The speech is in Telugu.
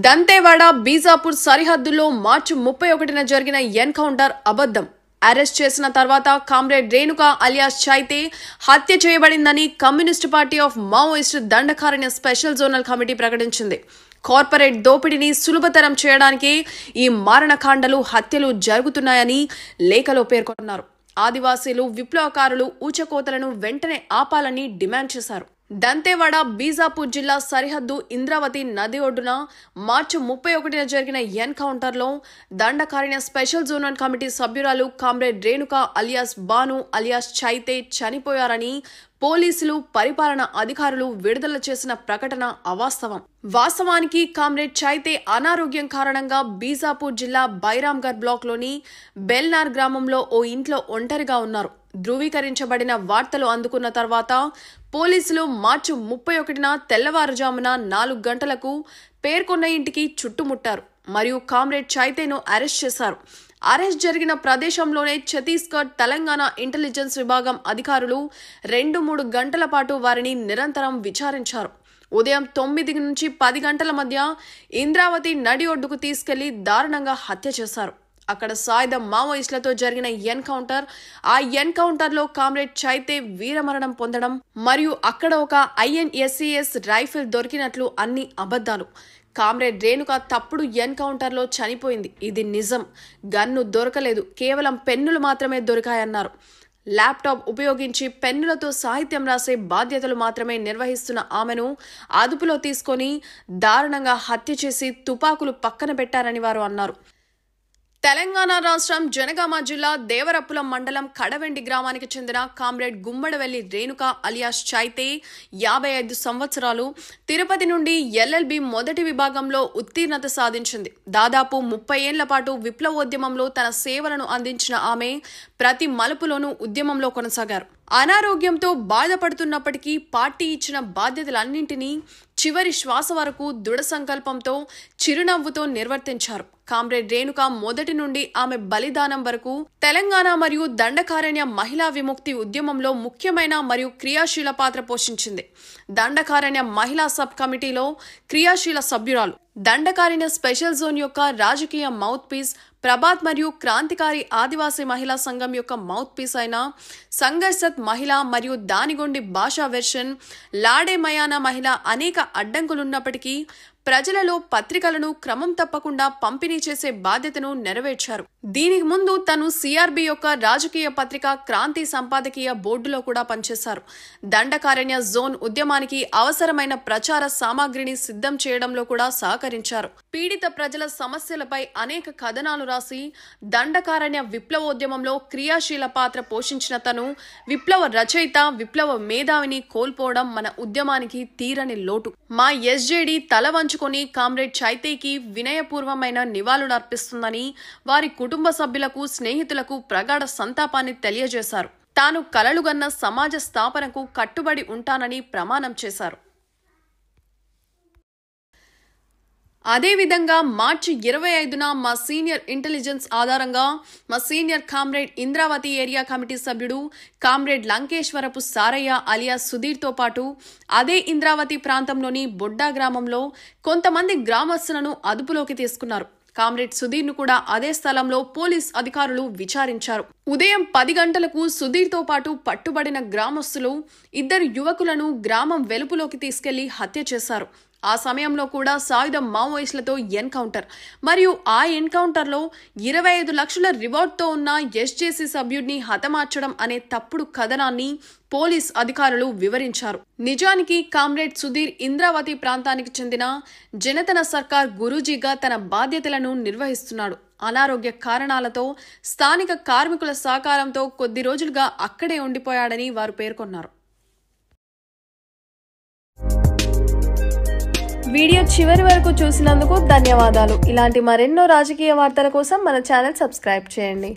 దంతేవాడ బీజాపూర్ సరిహద్దులో మార్చి 31న జరిగిన ఎన్కౌంటర్ అబద్ధం. అరెస్ట్ చేసిన తర్వాత కామ్రేడ్ రేణుకా అలియాస్ చైతే హత్య చేయబడిందని communist party of Maoist Dandakaranya special zonal committee ప్రకటించింది. కార్పొరేట్ దోపిడీని సులభతరం చేయడానికి ఈ మారణకాండలు హత్యలు జరుగుతున్నాయని లేఖలో పేర్కొన్నారు. ఆదివాసీలు విప్లవకారులు ఊచకోతలను వెంటనే ఆపాలని డిమాండ్ చేశారు. దంతేవాడ బీజాపూర్ జిల్లా సరిహద్దు ఇంద్రావతి నది ఒడ్డున మార్చి 31న జరిగిన ఎన్కౌంటర్లో దండకారణ్య స్పెషల్ జోనల్ కమిటీ సభ్యురాలు comrade Renuka alias Banu alias Chaite చనిపోయారని పోలీసులు పరిపాలన అధికారులు విడుదల చేసిన ప్రకటన అవాస్తవం. వాస్తవానికి కామ్రేడ్ చైతే అనారోగ్యం కారణంగా బీజాపూర్ జిల్లా బైరాంగర్ బ్లాక్ లోని బెల్నార్ గ్రామంలో ఓ ఇంట్లో ఒంటరిగా ఉన్నారు. ధృవీకరించబడిన వార్తలు అందుకున్న తర్వాత పోలీసులు మార్చి 31న తెల్లవారుజామున 4 గంటలకు పేర్కొన్న ఇంటికి చుట్టుముట్టారు మరియు కామ్రేడ్ చైతేను అరెస్ట్ చేశారు. అరెస్ట్ జరిగిన ప్రదేశంలోనే ఛత్తీస్గఢ్, తెలంగాణ ఇంటెలిజెన్స్ విభాగం అధికారులు 2-3 గంటల పాటు వారిని నిరంతరం విచారించారు. ఉదయం 9 నుంచి 10 గంటల మధ్య ఇంద్రావతి నడి ఒడ్డుకు తీసుకెళ్లి దారుణంగా హత్య చేశారు. అక్కడ సాయుధ మావోయిస్టులతో జరిగిన ఎన్కౌంటర్లో కామ్రేడ్ చైతే వీరమరణం పొందడం మరియు అక్కడ ఒక INSCS రైఫిల్ దొరికినట్లు అన్ని అబద్ధాలు. కామ్రేడ్ రేణుక తప్పుడు ఎన్కౌంటర్లో చనిపోయింది. ఇది నిజం. గన్ను దొరకలేదు, కేవలం పెన్నులు మాత్రమే దొరికాయన్నారు. ల్యాప్టాప్ ఉపయోగించి పెన్నులతో సాహిత్యం రాసే బాధ్యతలు మాత్రమే నిర్వహిస్తున్న ఆమెను అదుపులో తీసుకొని దారుణంగా హత్య చేసి తుపాకులు పక్కన పెట్టారని వారు అన్నారు. తెలంగాణ రాష్ట్రం జనగామ జిల్లా దేవరపులం మండలం కడవెండి గ్రామానికి చెందిన కామ్రేడ్ గుమ్మడవెల్లి రేణుకా అలియాస్ చైతే 55 సంవత్సరాలు. తిరుపతి నుండి LLB మొదటి విభాగంలో ఉత్తీర్ణత సాధించింది. దాదాపు 30 ఏళ్ల పాటు విప్లవోద్యమంలో తన సేవలను అందించిన ఆమె ప్రతి మలుపులోనూ ఉద్యమంలో కొనసాగారు. అనారోగ్యంతో బాధపడుతున్నప్పటికీ పార్టీ ఇచ్చిన బాధ్యతలన్నింటినీ చివరి శ్వాస వరకు దృఢ సంకల్పంతో చిరునవ్వుతో నిర్వర్తించారు. కామ్రేడ్ రేణుక మొదటి నుండి ఆమె బలిదానం వరకు తెలంగాణ మరియు దండకారణ్య మహిళా విముక్తి ఉద్యమంలో ముఖ్యమైన మరియు క్రియాశీల పాత్ర పోషించింది. దండకారణ్య మహిళా సబ్ కమిటీలో క్రియాశీల సభ్యురాలు. దండకారణ్య స్పెషల్ జోన్ యొక్క రాజకీయ మౌత్ పీస్ ప్రభాత్ మరియు క్రాంతికారి ఆదివాసీ మహిళా సంఘం యొక్క మౌత్ పీస్ అయిన సంఘర్షత్ మహిళ మరియు దానిగొండి భాషా వెర్షన్ లాడే మయానా మహిళ అనేక అడ్డంకులున్నప్పటికీ ప్రజలలో పత్రికలను క్రమం తప్పకుండా పంపిణీ చేసే బాధ్యతను నెరవేర్చారు. దీనికి ముందు తను CRB యొక్క రాజకీయ పత్రిక క్రాంతి సంపాదకీయ బోర్డులో కూడా పనిచేశారు. దండకారణ్య జోన్ ఉద్యమానికి అవసరమైన ప్రచార సామాగ్రిని సిద్ధం చేయడంలో కూడా సహకరించారు. పీడిత ప్రజల సమస్యలపై అనేక కథనాలు రాసి దండకారణ్య విప్లవోద్యమంలో క్రియాశీల పాత్ర పోషించిన తను విప్లవ రచయిత, విప్లవ మేధావిని కోల్పోవడం మన ఉద్యమానికి తీరని లోటు. మా SJD తల వంచుకొని కామ్రేడ్ చైతేకి వినయపూర్వమైన నివాళులర్పిస్తుందని వారి కుటుంబ సభ్యులకు, స్నేహితులకు ప్రగాఢ సంతాపాన్ని తెలియజేశారు. తాను కలలుగన్న సమాజ స్థాపనకు కట్టుబడి ఉంటానని ప్రమాణం చేశారు. అదేవిధంగా మార్చి 25న మా సీనియర్ ఇంటెలిజెన్స్ ఆధారంగా మా senior comrade Indravati area committee సభ్యుడు కామ్రేడ్ లంకేశ్వరపు సారయ్య అలియాస్ సుధీర్తో పాటు అదే ఇంద్రావతి ప్రాంతంలోని బొడ్డా గ్రామంలో కొంతమంది గ్రామస్తులను అదుపులోకి తీసుకున్నారు. కామ్రేడ్ సుధీర్ను కూడా అదే స్థలంలో పోలీస్ అధికారులు విచారించారు. ఉదయం 10 గంటలకు సుధీర్తో పాటు పట్టుబడిన గ్రామస్తులు 2 యువకులను గ్రామం వెలుపులోకి తీసుకెళ్లి హత్య చేశారు. ఆ సమయంలో కూడా సాయుధ మావోయిస్టులతో ఎన్కౌంటర్ మరియు ఆ ఎన్కౌంటర్లో 25 లక్షల రివార్డ్తో ఉన్న SJC సభ్యుడిని హతమార్చడం అనే తప్పుడు కథనాన్ని పోలీస్ అధికారులు వివరించారు. నిజానికి కామ్రేడ్ సుధీర్ ఇంద్రావతి ప్రాంతానికి చెందిన జనతన సర్కార్ గురూజీగా తన బాధ్యతలను నిర్వహిస్తున్నాడు. అనారోగ్య కారణాలతో స్థానిక కార్మికుల సహకారంతో కొద్ది రోజులుగా అక్కడే ఉండిపోయాడని వారు పేర్కొన్నారు. వీడియో చివరి వరకు చూసినందుకు ధన్యవాదాలు. ఇలాంటి మరెన్నో రాజకీయ వార్తల కోసం మన ఛానల్ సబ్స్క్రైబ్ చేయండి.